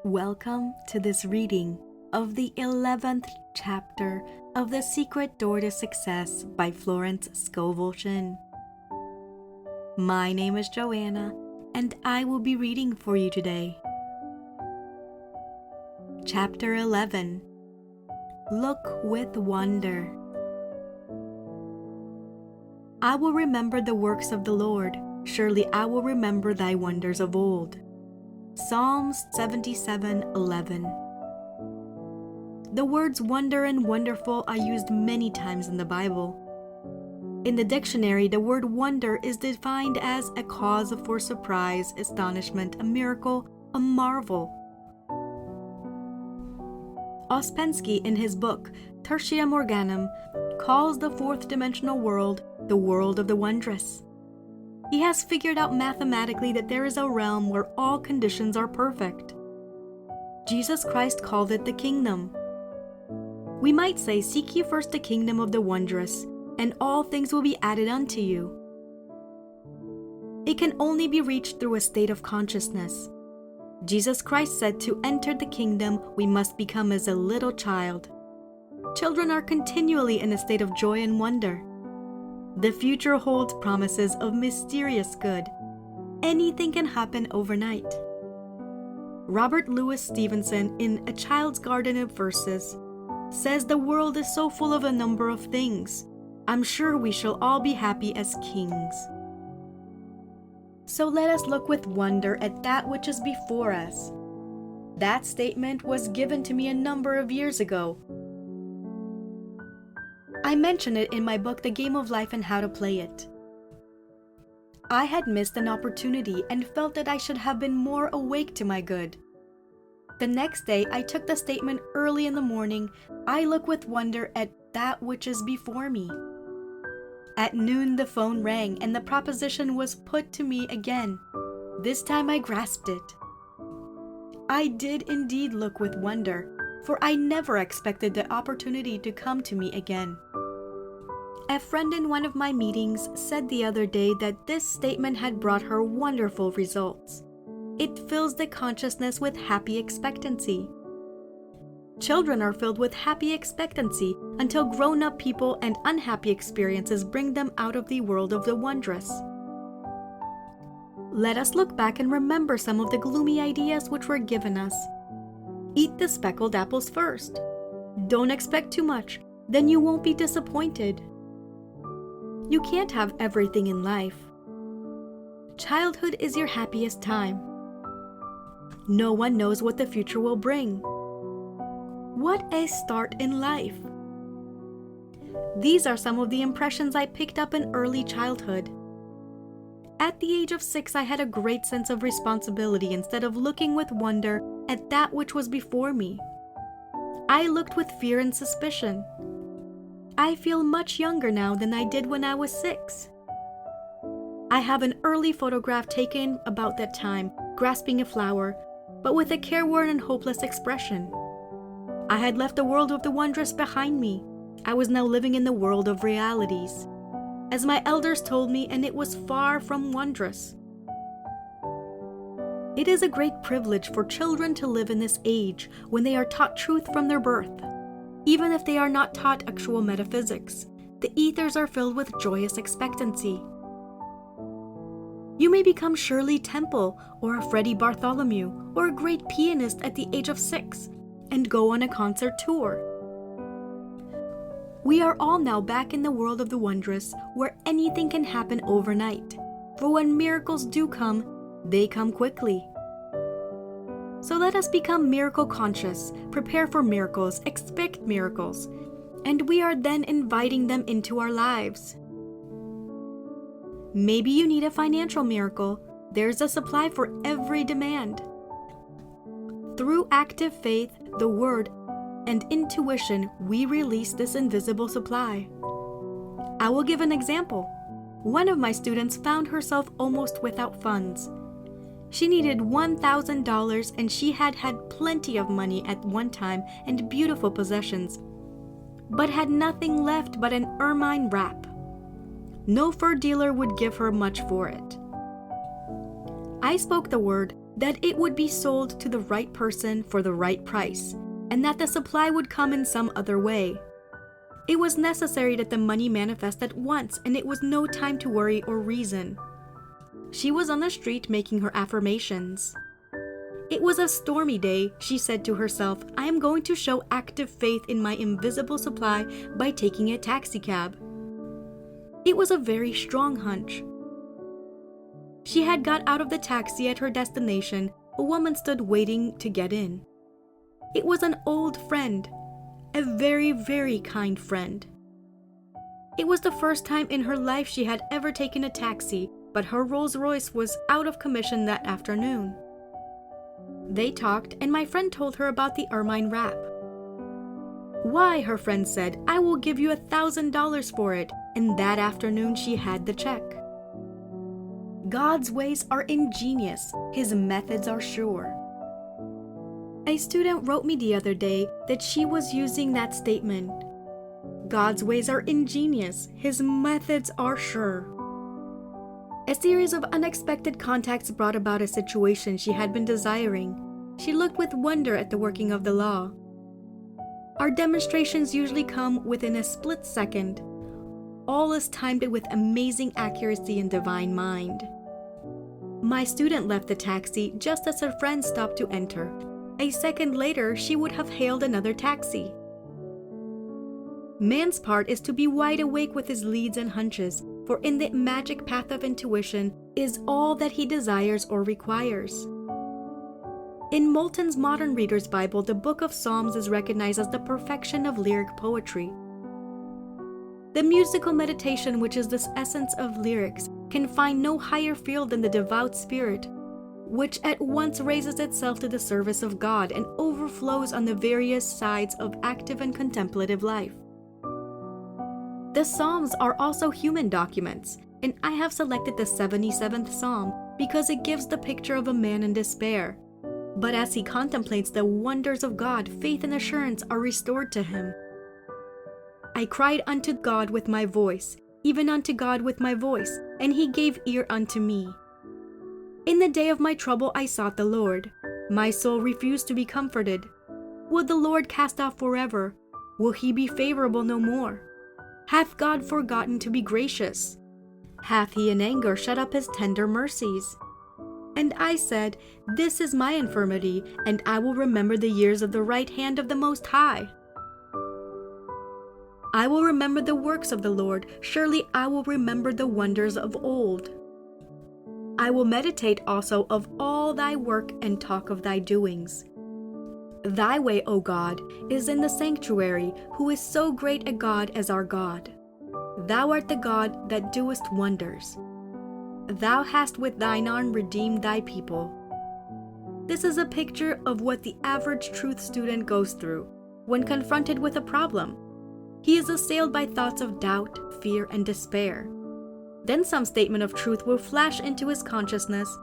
Welcome to this reading of the 11th chapter of The Secret Door to Success by Florence Scovel Shinn. My name is Joanna, and I will be reading for you today. Chapter 11. Look with Wonder. I will remember the works of the Lord. Surely I will remember thy wonders of old. Psalms 77:11. The words wonder and wonderful are used many times in the Bible. In the dictionary, the word wonder is defined as a cause for surprise, astonishment, a miracle, a marvel. Ouspensky, in his book Tertia Morganum, calls the fourth dimensional world the world of the wondrous. He has figured out mathematically that there is a realm where all conditions are perfect. Jesus Christ called it the kingdom. We might say, seek ye first the kingdom of the wondrous, and all things will be added unto you. It can only be reached through a state of consciousness. Jesus Christ said to enter the kingdom, we must become as a little child. Children are continually in a state of joy and wonder. The future holds promises of mysterious good. Anything can happen overnight. Robert Louis Stevenson, in A Child's Garden of Verses, says the world is so full of a number of things. I'm sure we shall all be happy as kings. So let us look with wonder at that which is before us. That statement was given to me a number of years ago. I mention it in my book, The Game of Life and How to Play It. I had missed an opportunity and felt that I should have been more awake to my good. The next day, I took the statement early in the morning. I look with wonder at that which is before me. At noon, the phone rang and the proposition was put to me again. This time I grasped it. I did indeed look with wonder, for I never expected the opportunity to come to me again. A friend in one of my meetings said the other day that this statement had brought her wonderful results. It fills the consciousness with happy expectancy. Children are filled with happy expectancy until grown-up people and unhappy experiences bring them out of the world of the wondrous. Let us look back and remember some of the gloomy ideas which were given us. Eat the speckled apples first. Don't expect too much, then you won't be disappointed. You can't have everything in life. Childhood is your happiest time. No one knows what the future will bring. What a start in life! These are some of the impressions I picked up in early childhood. At the age of 6, I had a great sense of responsibility instead of looking with wonder at that which was before me. I looked with fear and suspicion. I feel much younger now than I did when I was 6. I have an early photograph taken about that time, grasping a flower, but with a careworn and hopeless expression. I had left the world of the wondrous behind me. I was now living in the world of realities, as my elders told me, and it was far from wondrous. It is a great privilege for children to live in this age when they are taught truth from their birth. Even if they are not taught actual metaphysics, the ethers are filled with joyous expectancy. You may become Shirley Temple or a Freddie Bartholomew or a great pianist at the age of 6 and go on a concert tour. We are all now back in the world of the wondrous where anything can happen overnight. For when miracles do come, they come quickly. So let us become miracle conscious, prepare for miracles, expect miracles, and we are then inviting them into our lives. Maybe you need a financial miracle. There's a supply for every demand. Through active faith, the word, and intuition, we release this invisible supply. I will give an example. One of my students found herself almost without funds. She needed $1,000 and she had had plenty of money at one time and beautiful possessions, but had nothing left but an ermine wrap. No fur dealer would give her much for it. I spoke the word, that it would be sold to the right person for the right price, and that the supply would come in some other way. It was necessary that the money manifest at once, and it was no time to worry or reason. She was on the street making her affirmations. It was a stormy day. She said to herself, "I am going to show active faith in my invisible supply by taking a taxicab." It was a very strong hunch. She had got out of the taxi at her destination. A woman stood waiting to get in. It was an old friend, a very, very kind friend. It was the first time in her life she had ever taken a taxi, but her Rolls-Royce was out of commission that afternoon. They talked, and my friend told her about the ermine wrap. "Why," her friend said, "I will give you $1,000 for it," and that afternoon she had the check. God's ways are ingenious, His methods are sure. A student wrote me the other day that she was using that statement. God's ways are ingenious, His methods are sure. A series of unexpected contacts brought about a situation she had been desiring. She looked with wonder at the working of the law. Our demonstrations usually come within a split second. All is timed with amazing accuracy and divine mind. My student left the taxi just as her friend stopped to enter. A second later, she would have hailed another taxi. Man's part is to be wide awake with his leads and hunches, for in the magic path of intuition is all that he desires or requires. In Moulton's Modern Reader's Bible, the Book of Psalms is recognized as the perfection of lyric poetry. The musical meditation, which is the essence of lyrics, can find no higher field than the devout spirit, which at once raises itself to the service of God and overflows on the various sides of active and contemplative life. The Psalms are also human documents, and I have selected the 77th Psalm because it gives the picture of a man in despair. But as he contemplates the wonders of God, faith and assurance are restored to him. I cried unto God with my voice, even unto God with my voice, and He gave ear unto me. In the day of my trouble I sought the Lord. My soul refused to be comforted. Will the Lord cast off forever? Will He be favorable no more? Hath God forgotten to be gracious? Hath He in anger shut up His tender mercies? And I said, This is my infirmity, and I will remember the years of the right hand of the Most High. I will remember the works of the Lord, surely I will remember the wonders of old. I will meditate also of all Thy work and talk of Thy doings. Thy way, O God, is in the sanctuary, who is so great a God as our God. Thou art the God that doest wonders. Thou hast with Thine arm redeemed Thy people. This is a picture of what the average truth student goes through when confronted with a problem. He is assailed by thoughts of doubt, fear, and despair. Then some statement of truth will flash into his consciousness.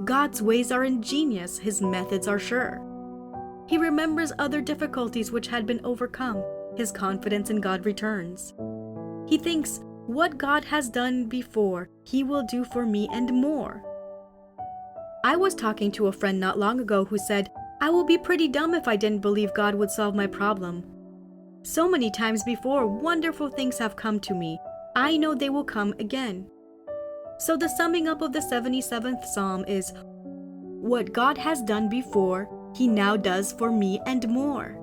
God's ways are ingenious, His methods are sure. He remembers other difficulties which had been overcome. His confidence in God returns. He thinks, what God has done before, He will do for me and more. I was talking to a friend not long ago who said, I will be pretty dumb if I didn't believe God would solve my problem. So many times before, wonderful things have come to me. I know they will come again. So the summing up of the 77th Psalm is, what God has done before, He now does for me and more.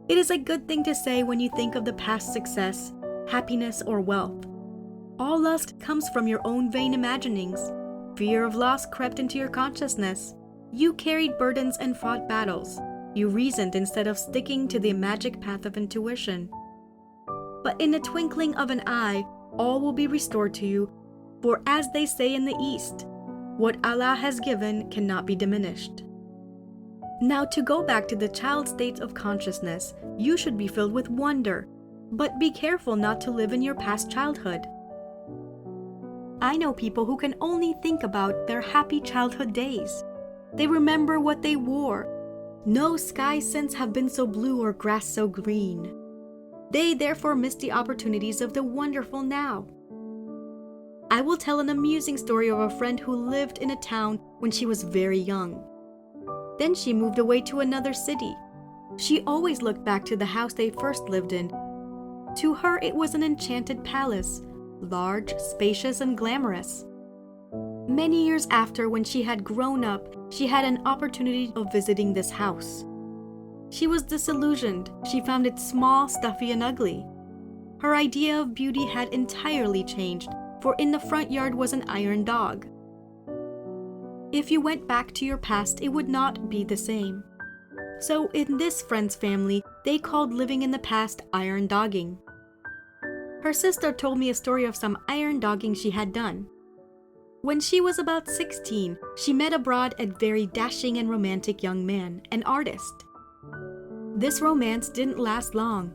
It is a good thing to say when you think of the past success, happiness, or wealth. All lust comes from your own vain imaginings. Fear of loss crept into your consciousness. You carried burdens and fought battles. You reasoned instead of sticking to the magic path of intuition. But in the twinkling of an eye, all will be restored to you, for as they say in the East, what Allah has given cannot be diminished. Now, to go back to the child state of consciousness, you should be filled with wonder, but be careful not to live in your past childhood. I know people who can only think about their happy childhood days. They remember what they wore. No skies since have been so blue or grass so green. They therefore miss the opportunities of the wonderful now. I will tell an amusing story of a friend who lived in a town when she was very young. Then she moved away to another city. She always looked back to the house they first lived in. To her, it was an enchanted palace, large, spacious, and glamorous. Many years after, when she had grown up, she had an opportunity of visiting this house. She was disillusioned. She found it small, stuffy, and ugly. Her idea of beauty had entirely changed, for in the front yard was an iron dog. If you went back to your past, it would not be the same. So in this friend's family, they called living in the past iron dogging. Her sister told me a story of some iron dogging she had done. When she was about 16, she met abroad a very dashing and romantic young man, an artist. This romance didn't last long,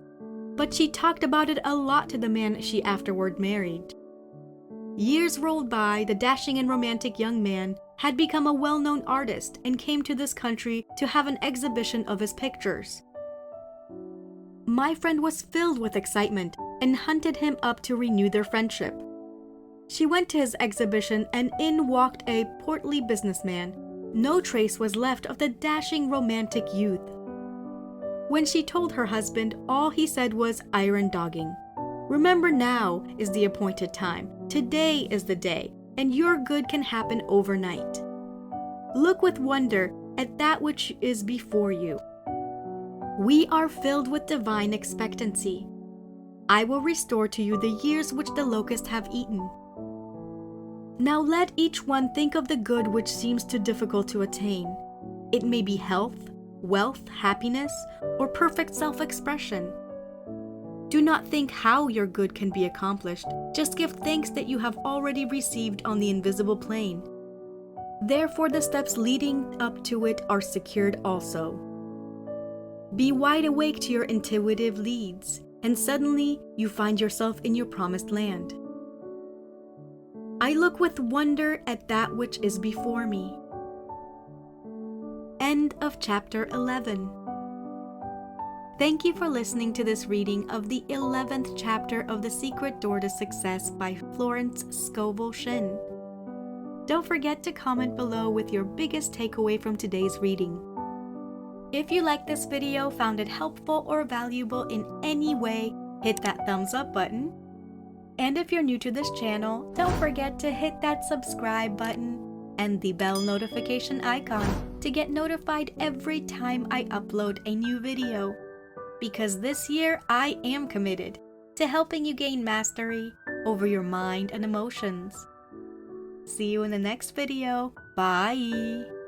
but she talked about it a lot to the man she afterward married. Years rolled by. The dashing and romantic young man had become a well-known artist and came to this country to have an exhibition of his pictures. My friend was filled with excitement and hunted him up to renew their friendship. She went to his exhibition, and in walked a portly businessman. No trace was left of the dashing romantic youth. When she told her husband, all he said was iron dogging. Remember, now is the appointed time. Today is the day, and your good can happen overnight. Look with wonder at that which is before you. We are filled with divine expectancy. I will restore to you the years which the locusts have eaten. Now let each one think of the good which seems too difficult to attain. It may be health, wealth, happiness, or perfect self-expression. Do not think how your good can be accomplished. Just give thanks that you have already received on the invisible plane. Therefore, the steps leading up to it are secured also. Be wide awake to your intuitive leads, and suddenly you find yourself in your promised land. I look with wonder at that which is before me. End of chapter 11. Thank you for listening to this reading of the 11th chapter of The Secret Door to Success by Florence Scovel Shinn. Don't forget to comment below with your biggest takeaway from today's reading. If you liked this video, found it helpful or valuable in any way, hit that thumbs up button. And if you're new to this channel, don't forget to hit that subscribe button and the bell notification icon to get notified every time I upload a new video. Because this year, I am committed to helping you gain mastery over your mind and emotions. See you in the next video. Bye!